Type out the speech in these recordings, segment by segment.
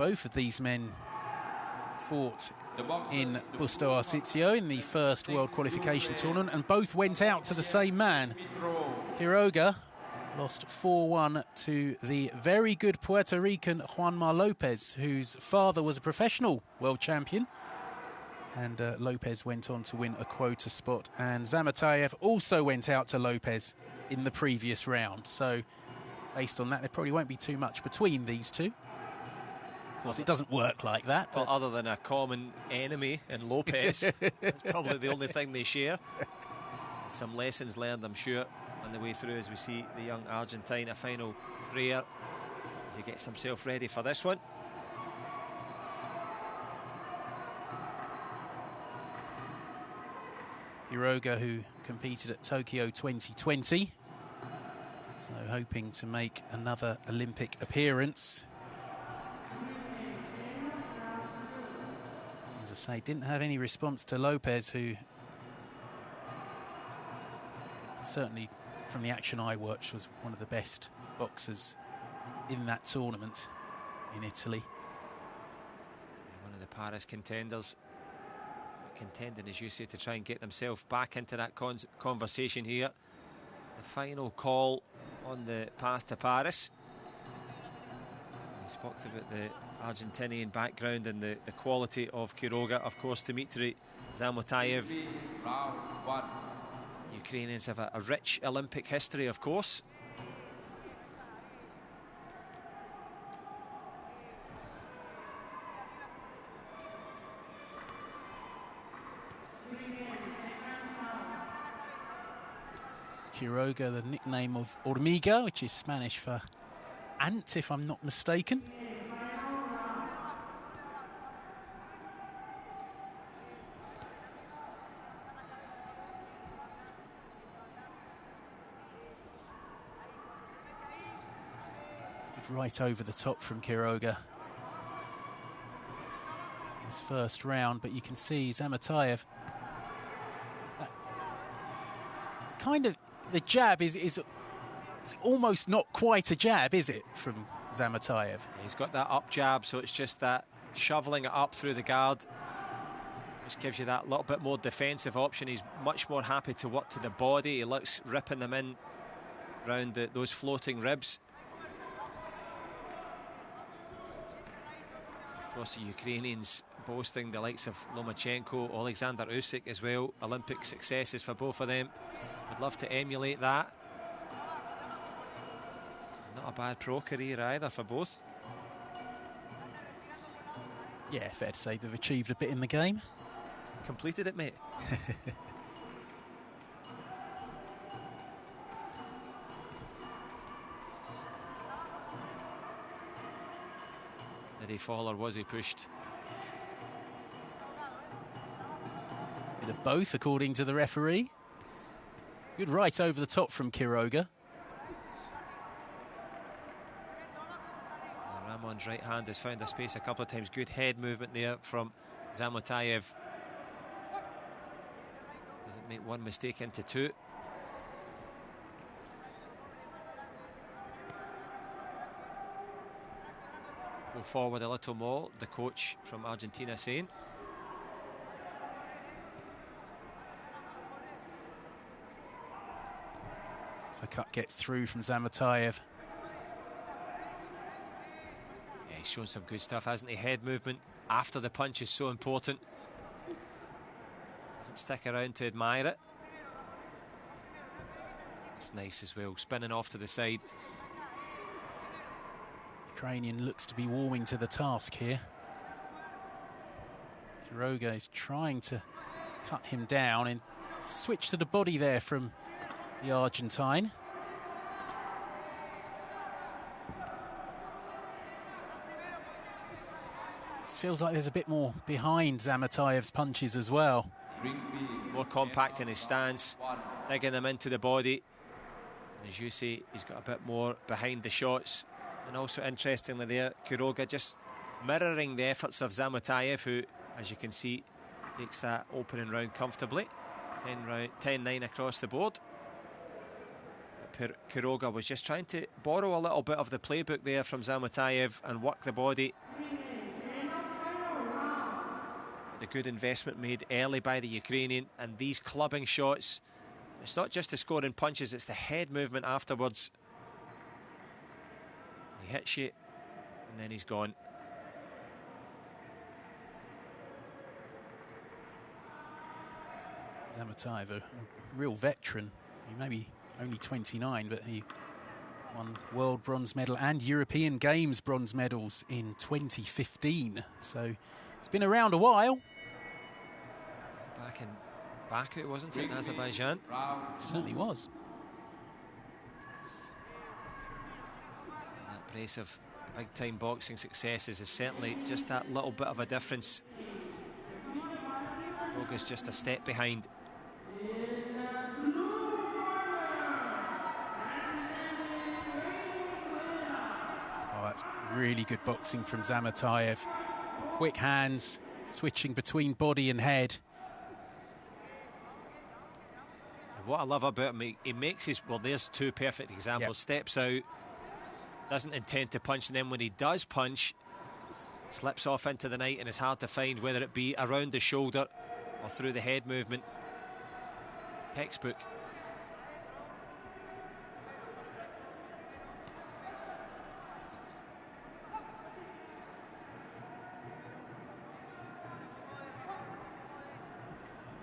both of these men fought in Busto Arsizio in the first World Qualification Tournament, and both went out to the same man. Quiroga lost 4-1 to the very good Puerto Rican Juanma Lopez, whose father was a professional world champion. And Lopez went on to win a quota spot. And Zamotayev also went out to Lopez in the previous round. So based on that, there probably won't be too much between these two. Of course, it doesn't work like that. Well, other than a common enemy in Lopez, it's probably the only thing they share. Some lessons learned, I'm sure, on the way through as we see the young Argentine. A final prayer as he gets himself ready for this one. Quiroga, who competed at Tokyo 2020, so hoping to make another Olympic appearance. As I say, didn't have any response to Lopez, who certainly, from the action I watched, was one of the best boxers in that tournament in Italy. One of the Paris contenders, contending, as you say, to try and get themselves back into that conversation here. The final call on the path to Paris. We spoke about the Argentinian background and the quality of Quiroga. Of course, Dmytro Zamotayev. Ukrainians have a rich Olympic history, of course. Quiroga, the nickname of Hormiga, which is Spanish for ant, if I'm not mistaken. Right over the top from Quiroga this first round, but you can see Zamotayev. It's kind of, the jab is it's almost not quite a jab, is it, from Zamotayev? He's got that up jab, so it's just that shoveling it up through the guard, which gives you that little bit more defensive option. He's much more happy to work to the body. He looks ripping them in round those floating ribs. Of course, the Ukrainians boasting the likes of Lomachenko, Alexander Usyk as well. Olympic successes for both of them. Would love to emulate that. Not a bad pro career either for both. Yeah, fair to say they've achieved a bit in the game. Completed it, mate. Did he fall or was he pushed? Bit of both, according to the referee. Good right over the top from Quiroga. Ramon's right hand has found a space a couple of times. Good head movement there from Zamotayev. Doesn't make one mistake into two. Go forward a little more, the coach from Argentina saying. The cut gets through from Zamotayev. Yeah, he's shown some good stuff, hasn't he? Head movement after the punch is so important. Doesn't stick around to admire it. It's nice as well, spinning off to the side. Ukrainian looks to be warming to the task here. Quiroga is trying to cut him down and switch to the body there from the Argentine. This feels like there's a bit more behind Zamotayev's punches as well. More compact in his stance, digging them into the body. And as you say, he's got a bit more behind the shots. And also, interestingly there, Quiroga just mirroring the efforts of Zamotayev, who, as you can see, takes that opening round comfortably. 10-9 across the board. Quiroga was just trying to borrow a little bit of the playbook there from Zamotayev and work the body the good investment made early by the Ukrainian, and these clubbing shots, it's not just the scoring punches, it's the head movement afterwards. He hits you and then he's gone. Zamotayev, a real veteran. He may be only 29, but he won world bronze medal and European Games bronze medals in 2015. So it's been around a while. Back in Baku, wasn't it, in Azerbaijan? It certainly was. That brace of big-time boxing successes is certainly just that little bit of a difference. Quiroga's just a step behind. Oh, that's really good boxing from Zamotayev. Quick hands, switching between body and head. And what I love about him, he makes his, well, there's two perfect examples. Yep. Steps out, doesn't intend to punch, and then when he does punch, slips off into the night, and it's hard to find whether it be around the shoulder or through the head movement. Textbook.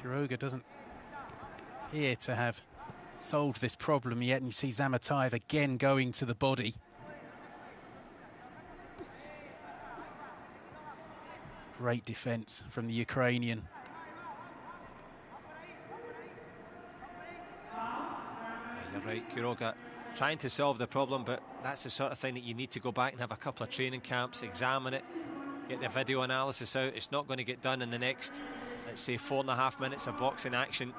Quiroga doesn't appear to have solved this problem yet, and you see Zamotayev again going to the body. Great defense from the Ukrainian. You're right, Quiroga trying to solve the problem, but that's the sort of thing that you need to go back and have a couple of training camps, examine it, get the video analysis out. It's not going to get done in the next, let's say, 4.5 minutes of boxing action.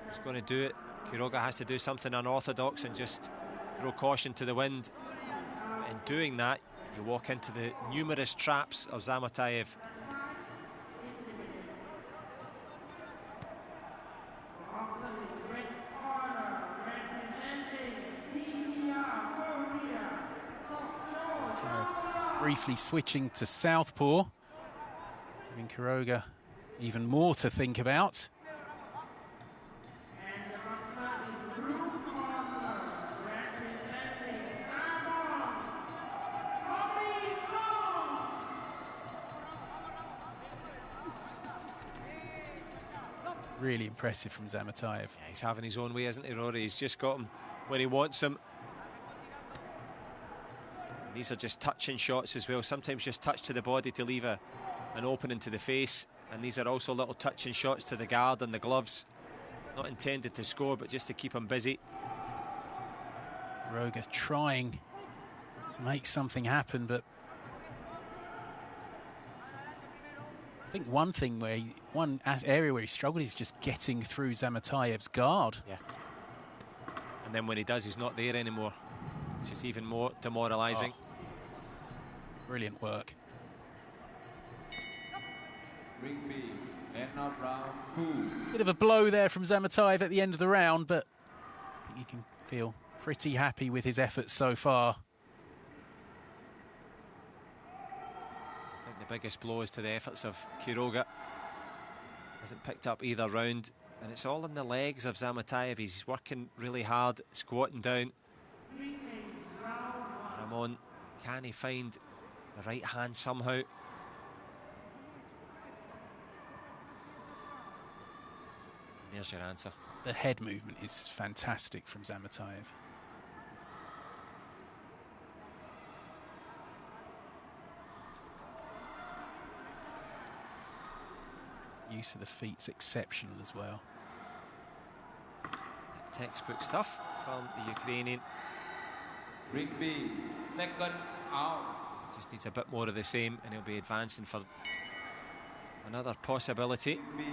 He's going to do it. Quiroga has to do something unorthodox and just throw caution to the wind. But in doing that, you walk into the numerous traps of Zamotayev. Briefly switching to southpaw, giving Quiroga even more to think about. Really impressive from Zamotayev. Yeah, he's having his own way, isn't he, Rory? He's just got him where he wants him. And these are just touching shots as well. Sometimes just touch to the body to leave an opening to the face. And these are also little touching shots to the guard and the gloves. Not intended to score, but just to keep him busy. Quiroga trying to make something happen, but I think one area where he struggled is just getting through Zamotayev's guard. Yeah. And then when he does, he's not there anymore. It's just even more demoralising. Oh. Brilliant work. Bit of a blow there from Zamotayev at the end of the round, but I think you can feel pretty happy with his efforts so far. I think the biggest blow is to the efforts of Quiroga. Hasn't picked up either round, and it's all in the legs of Zamotayev. He's working really hard, squatting down. Ramo, can he find the right hand somehow? There's your answer. The head movement is fantastic from Zamotayev. Use of the feet's exceptional as well. Textbook stuff from the Ukrainian. Rigby, second out. Just needs a bit more of the same, and he'll be advancing for another possibility. Rigby,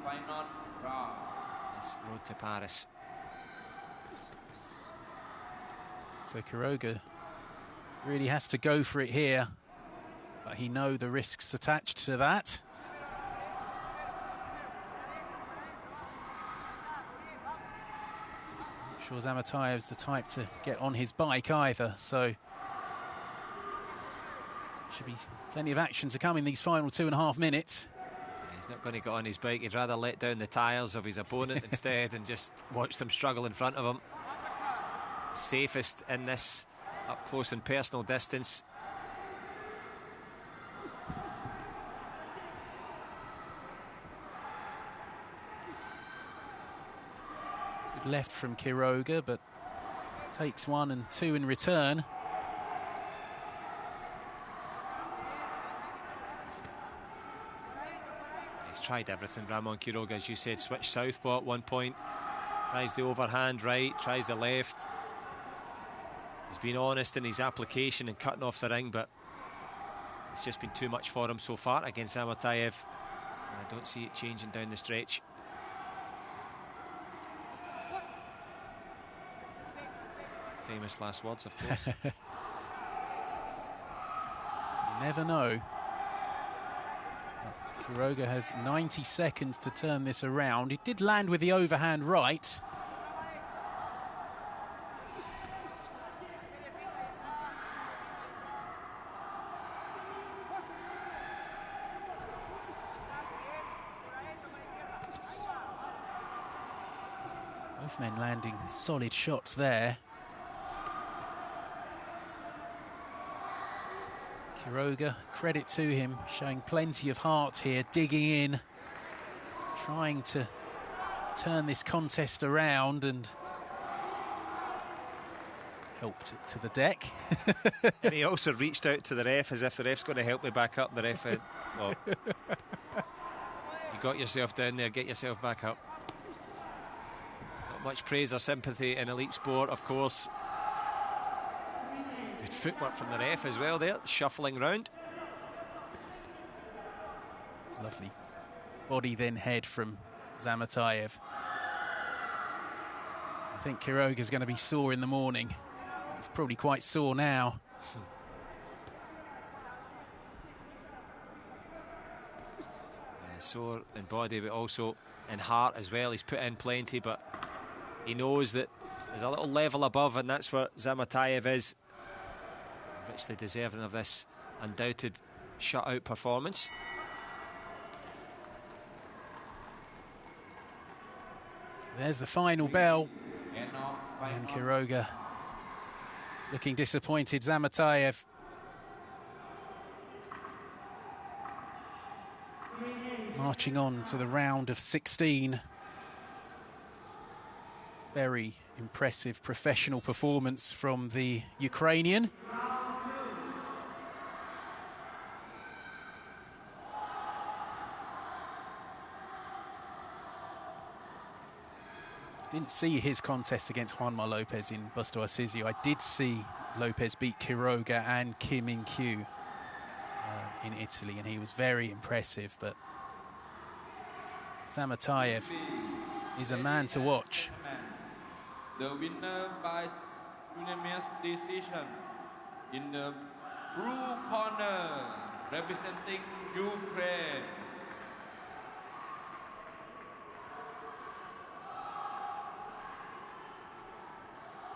final round. This road to Paris. So Quiroga really has to go for it here, but he knows the risks attached to that. I'm sure Zamotayev's the type to get on his bike either, so Should be plenty of action to come in these final 2.5 minutes. He's not going to get on his bike. He'd rather let down the tyres of his opponent instead and just watch them struggle in front of him. Safest in this up close and personal distance. Good left from Quiroga, but takes 1 and 2 in return. Tried everything, Ramo. Quiroga, as you said, switched southpaw at one point, tries the overhand right, tries the left. He's been honest in his application and cutting off the ring, but it's just been too much for him so far against Zamotayev, and I don't see it changing down the stretch. Famous last words, of course. You never know. Quiroga has 90 seconds to turn this around. He did land with the overhand right. Both men landing solid shots there. Quiroga, credit to him, showing plenty of heart here, digging in, trying to turn this contest around, and helped it to the deck. And he also reached out to the ref as if the ref's going to help me back up. The ref, well, you got yourself down there, get yourself back up. Not much praise or sympathy in elite sport, of course. Good footwork from the ref as well there, shuffling round. Lovely body then head from Zamotayev. I think Quiroga's going to be sore in the morning. He's probably quite sore now. Yeah, sore in body, but also in heart as well. He's put in plenty, but he knows that there's a little level above, and that's where Zamotayev is. Richly deserving of this undoubted shutout performance. There's the final bell, and Quiroga looking disappointed. Zamotayev marching on to the round of 16. Very impressive professional performance from the Ukrainian. Didn't see his contest against Juanma Lopez in Busto Arsizio. I did see Lopez beat Quiroga and Kim In-kyu in Italy, and he was very impressive. But Zamotayev is a man to watch. The winner by unanimous decision in the blue corner, representing Ukraine.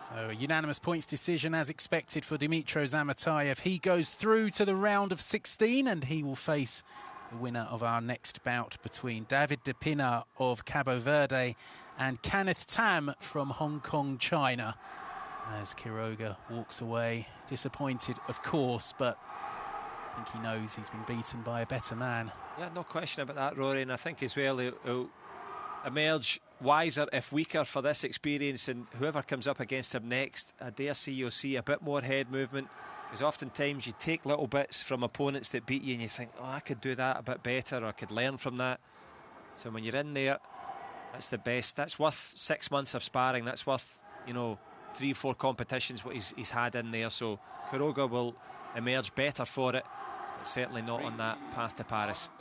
So a unanimous points decision as expected for Dmytro Zamotayev. He goes through to the round of 16, and he will face the winner of our next bout between David De Pina of Cabo Verde and Kenneth Tam from Hong Kong, China. As Quiroga walks away, disappointed of course, but I think he knows he's been beaten by a better man. Yeah, no question about that, Rory, and I think as well he'll emerge wiser if weaker for this experience, and whoever comes up against him next, I dare say you'll see a bit more head movement, because oftentimes you take little bits from opponents that beat you and you think, oh, I could do that a bit better, or I could learn from that. So when you're in there, that's the best. That's worth 6 months of sparring. That's worth, 3-4 competitions what he's had in there. So Quiroga will emerge better for it, but certainly not on that path to Paris.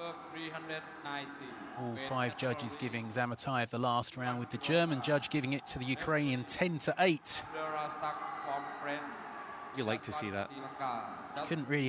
All 5 judges giving Zamotayev the last round, with the German judge giving it to the Ukrainian 10-8. You like to see that. Couldn't really